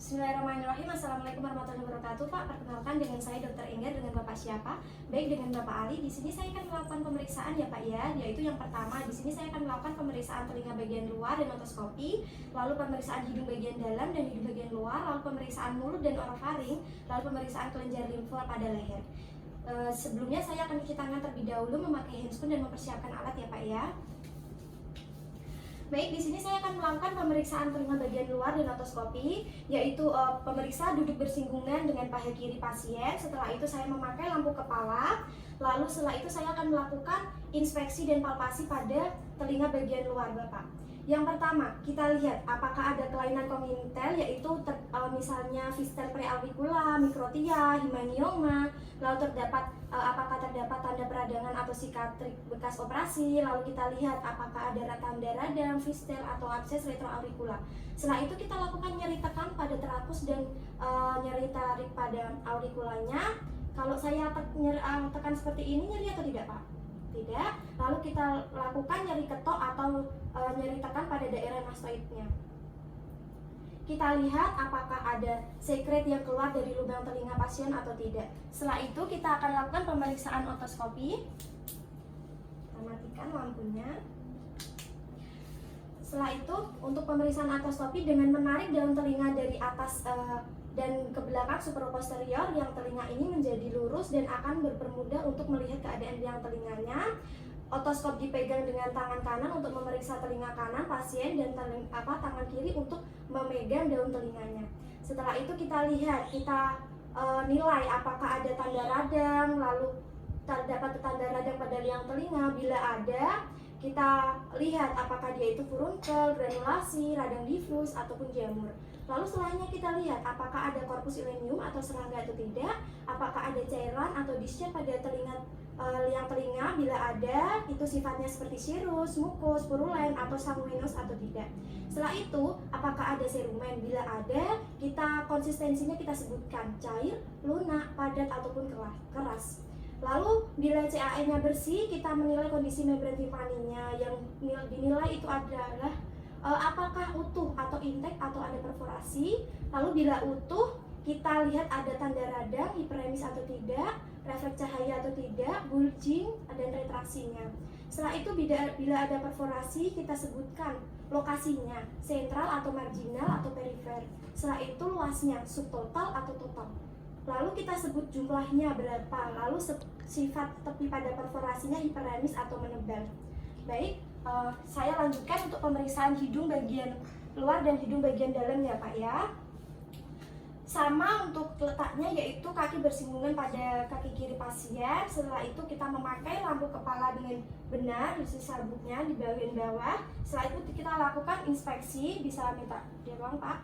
Bismillahirrahmanirrahim. Assalamualaikum warahmatullahi wabarakatuh. Pak, perkenalkan dengan saya Dr. Enggar. Dengan Bapak siapa? Baik, dengan Bapak Ali. Di sini saya akan melakukan pemeriksaan ya Pak ya. Yaitu yang pertama, di sini saya akan melakukan pemeriksaan telinga bagian luar dan otoskopi, lalu pemeriksaan hidung bagian dalam dan hidung bagian luar, lalu pemeriksaan mulut dan orofaring, lalu pemeriksaan kelenjar limfa pada leher. Sebelumnya saya akan cuci tangan terlebih dahulu memakai handscoon dan mempersiapkan alat ya Pak ya. Baik, di sini saya akan melakukan pemeriksaan telinga bagian luar dan otoskopi, yaitu pemeriksa duduk bersinggungan dengan paha kiri pasien. Setelah itu saya memakai lampu kepala, lalu setelah itu saya akan melakukan inspeksi dan palpasi pada telinga bagian luar Bapak. Yang pertama, kita lihat apakah ada kelainan kongenital, yaitu misalnya fistel preauricula, mikrotia, hemangioma, lalu apakah terdapat tanda peradangan atau sikatrik bekas operasi, lalu kita lihat apakah ada tanda radang, fistel atau abses retroauricula. Setelah itu kita lakukan nyeri tekan pada trakus dan nyeri tarik pada aurikulanya. Kalau saya tekan seperti ini, nyeri atau tidak Pak? Tidak. Lalu kita lakukan nyeri ketok atau nyeri tekan pada daerah mastoidnya. Kita lihat apakah ada sekret yang keluar dari lubang telinga pasien atau tidak. Setelah itu kita akan lakukan pemeriksaan otoskopi. Kita matikan lampunya. Setelah itu untuk pemeriksaan otoskopi dengan menarik daun telinga dari atas dan ke belakang superior yang telinga ini menjadi lurus dan akan berpermudah untuk melihat keadaan yang telinganya. Otoskop dipegang dengan tangan kanan untuk memeriksa telinga kanan pasien dan tangan kiri untuk memegang daun telinganya. Setelah itu kita lihat, kita nilai apakah ada tanda radang, lalu terdapat tanda radang pada liang telinga. Bila ada, kita lihat apakah dia itu furunkel, granulasi, radang difus, ataupun jamur. Lalu setelahnya kita lihat apakah ada korpus ilenium atau serangga atau tidak, apakah ada cairan atau discharge pada liang telinga. Bila ada, itu sifatnya seperti sirus, mukus, purulen, atau sanguinus atau tidak. Setelah itu, apakah ada serumen? Bila ada, konsistensinya kita sebutkan cair, lunak, padat, ataupun keras. Lalu bila CAE-nya bersih, kita menilai kondisi membran timpaninya. Yang dinilai itu adalah apakah utuh atau intek atau ada perforasi. Lalu bila utuh, kita lihat ada tanda radang, hiperemis atau tidak, refleks cahaya atau tidak, bulging, dan retraksinya. Setelah itu bila ada perforasi, kita sebutkan lokasinya, sentral atau marginal atau perifer. Setelah itu luasnya, subtotal atau total. Lalu kita sebut jumlahnya berapa, lalu sifat tepi pada perforasinya hiperemis atau menebal. Baik, saya lanjutkan untuk pemeriksaan hidung bagian luar dan hidung bagian dalam ya Pak ya. Sama untuk letaknya, yaitu kaki bersinggungan pada kaki kiri pasien. Setelah itu kita memakai lampu kepala dengan benar di sabuknya di bagian bawah. Setelah itu kita lakukan inspeksi, bisa minta dia ruang Pak.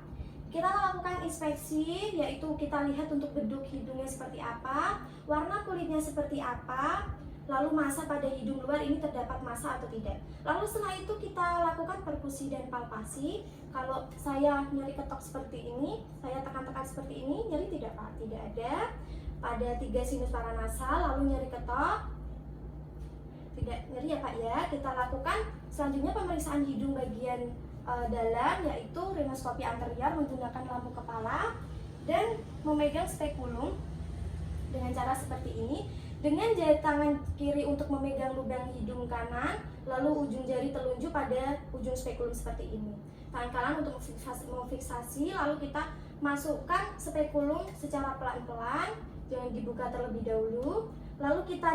Kita lakukan inspeksi, yaitu kita lihat untuk bentuk hidungnya seperti apa, warna kulitnya seperti apa, lalu massa pada hidung luar ini terdapat massa atau tidak. Lalu setelah itu kita lakukan perkusi dan palpasi. Kalau saya nyeri ketok seperti ini, saya tekan-tekan seperti ini, nyeri tidak Pak? Tidak ada. Pada 3 sinus paranasal, lalu nyeri ketok, tidak nyeri ya Pak ya. Kita lakukan selanjutnya pemeriksaan hidung bagian dalam, yaitu rhinoskopi anterior menggunakan lampu kepala dan memegang spekulum dengan cara seperti ini. Dengan jari tangan kiri untuk memegang lubang hidung kanan, lalu ujung jari telunjuk pada ujung spekulum seperti ini. Tangan kanan untuk memfiksasi, lalu kita masukkan spekulum secara pelan-pelan, jangan dibuka terlebih dahulu. Lalu kita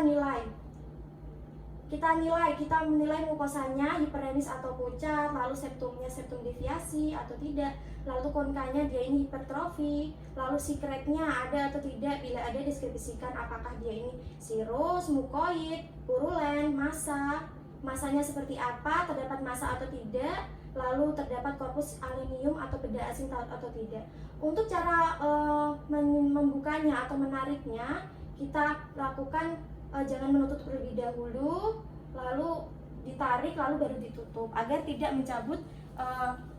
menilai mukosanya hiperemis atau pucat, lalu septum deviasi atau tidak, lalu konkanya dia ini hipertrofi, lalu sikretnya ada atau tidak. Bila ada, deskripsikan apakah dia ini sirus, mukoid, purulen, masanya seperti apa, terdapat massa atau tidak, lalu terdapat korpus aluminium atau benda asing atau tidak. Untuk cara membukanya atau menariknya, kita lakukan jangan menutup terlebih dahulu, lalu ditarik, lalu baru ditutup agar tidak mencabut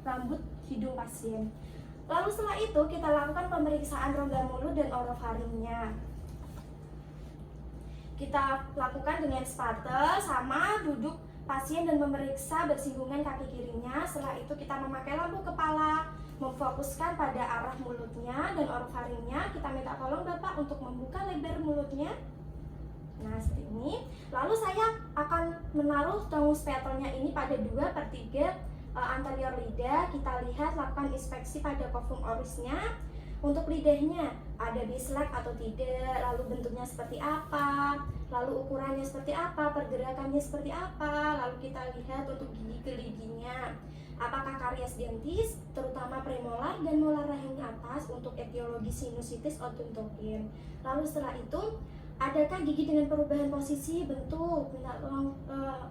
rambut hidung pasien. Lalu setelah itu kita lakukan pemeriksaan rongga mulut dan orofaringnya. Kita lakukan dengan spatel, sama duduk pasien dan memeriksa bersinggungan kaki kirinya. Setelah itu kita memakai lampu kepala, memfokuskan pada arah mulutnya dan orofaringnya. Kita minta tolong Bapak untuk membuka lebar mulutnya. Nah, seperti ini. Lalu saya akan menaruh tongus petalnya ini pada 2/3 anterior lidah. Kita lihat, lakukan inspeksi pada kofum orisnya. Untuk lidahnya, ada bislek atau tidak, lalu bentuknya seperti apa, lalu ukurannya seperti apa, pergerakannya seperti apa. Lalu kita lihat untuk gigi geliginya, apakah karies dentis, terutama premolar dan molar rahim atas untuk etiologi sinusitis odontogen. Lalu setelah itu, adakah gigi dengan perubahan posisi bentuk? Minta tolong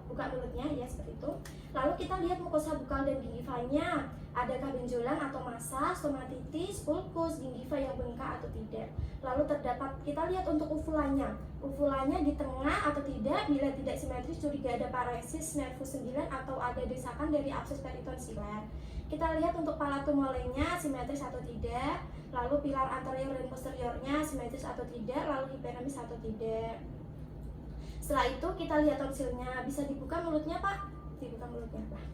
buka mulutnya ya, seperti itu. Lalu kita lihat mukosa bukal dan gingivanya, adakah benjolan atau massa, stomatitis, ulkus, gingiva yang bengkak atau tidak. Lalu terdapat, kita lihat untuk uvulanya, uvulanya di tengah atau tidak. Bila tidak simetris, curiga ada paresis nervus 9 atau ada desakan dari abses peritonsiler. Kita lihat untuk palatum molenya simetris atau tidak, lalu pilar anterior dan posteriornya simetris atau tidak, lalu hiperemis atau tidak. Setelah itu kita lihat tonsilnya. Bisa dibuka mulutnya Pak? Dibuka mulutnya Pak.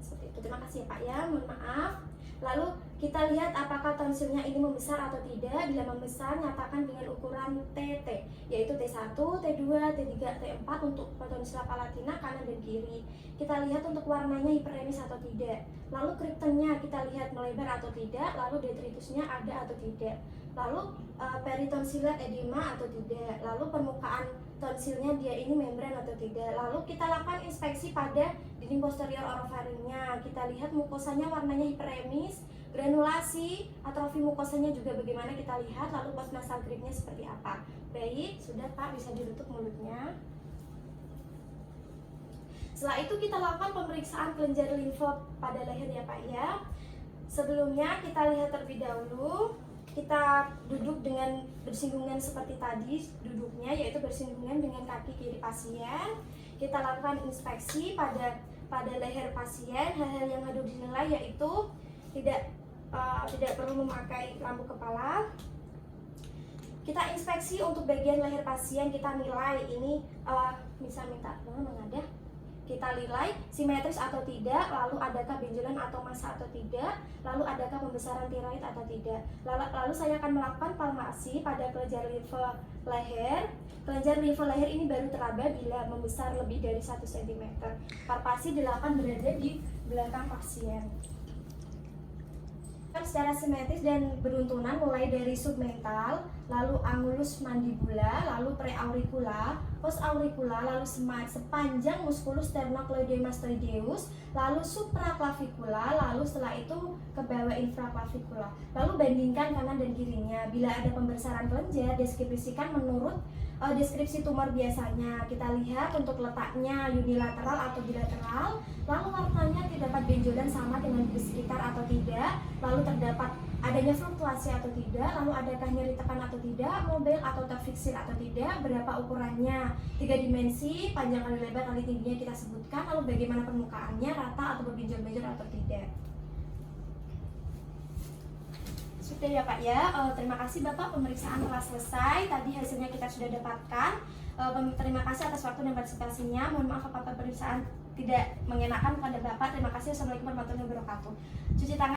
Seperti itu. Terima kasih ya Pak ya, mohon maaf. Lalu kita lihat apakah tonsilnya ini membesar atau tidak. Bila membesar, nyatakan dengan ukuran TT, yaitu T1, T2, T3, T4 untuk tonsila palatina kanan dan kiri. Kita lihat untuk warnanya hiperemis atau tidak. Lalu kriptonnya kita lihat melebar atau tidak. Lalu detritusnya ada atau tidak. Lalu peritonsiler edema atau tidak. Lalu permukaan tonsilnya dia ini membran atau tidak. Lalu kita lakukan inspeksi pada dinding posterior orofaringnya. Kita lihat mukosanya warnanya hiperemis, granulasi, atrofi mukosanya juga bagaimana kita lihat. Lalu postnasal gripnya seperti apa. Baik, sudah Pak, bisa ditutup mulutnya. Setelah itu kita lakukan pemeriksaan kelenjar limfa pada leher ya Pak ya. Sebelumnya kita lihat terlebih dahulu, kita duduk dengan bersinggungan seperti tadi duduknya, yaitu bersinggungan dengan kaki kiri pasien. Kita lakukan inspeksi pada leher pasien. Hal-hal yang harus dinilai yaitu tidak perlu memakai lampu kepala. Kita inspeksi untuk bagian leher pasien, kita nilai ini bisa minta mengadah. Kita nilai simetris atau tidak, lalu adakah benjolan atau massa atau tidak, lalu adakah pembesaran tiroid atau tidak. Lalu saya akan melakukan palmasi pada kelenjar limfa leher. Kelenjar limfa leher ini baru teraba bila membesar lebih dari 1 cm. Palpasi dilakukan berada di belakang pasien. Secara simetris dan beruntunan mulai dari submental, lalu angulus mandibula, lalu preauricula, postauricula, lalu sepanjang musculus sternocleidomastoideus, lalu supraclavicular, lalu setelah itu ke bawah infraclavicular. Lalu bandingkan kanan dan kirinya. Bila ada pembesaran kelenjar, deskripsikan menurut deskripsi tumor biasanya. Kita lihat untuk letaknya unilateral atau bilateral, lalu warnanya terdapat benjolan sama dengan di sekitar atau tidak, lalu terdapat adanya fluktuasi atau tidak, lalu adakah nyeri tekan atau tidak, mobil atau terfiksir atau tidak, berapa ukurannya, 3 dimensi, panjang kali lebar kali tingginya kita sebutkan, lalu bagaimana permukaannya, rata atau berbenjol-benjol atau tidak. Sudah ya Pak ya, terima kasih Bapak, pemeriksaan telah selesai. Tadi hasilnya kita sudah dapatkan. Terima kasih atas waktu dan partisipasinya. Mohon maaf apabila pemeriksaan tidak mengenakan kepada Bapak. Terima kasih. Assalamualaikum warahmatullahi wabarakatuh. Cuci tangan.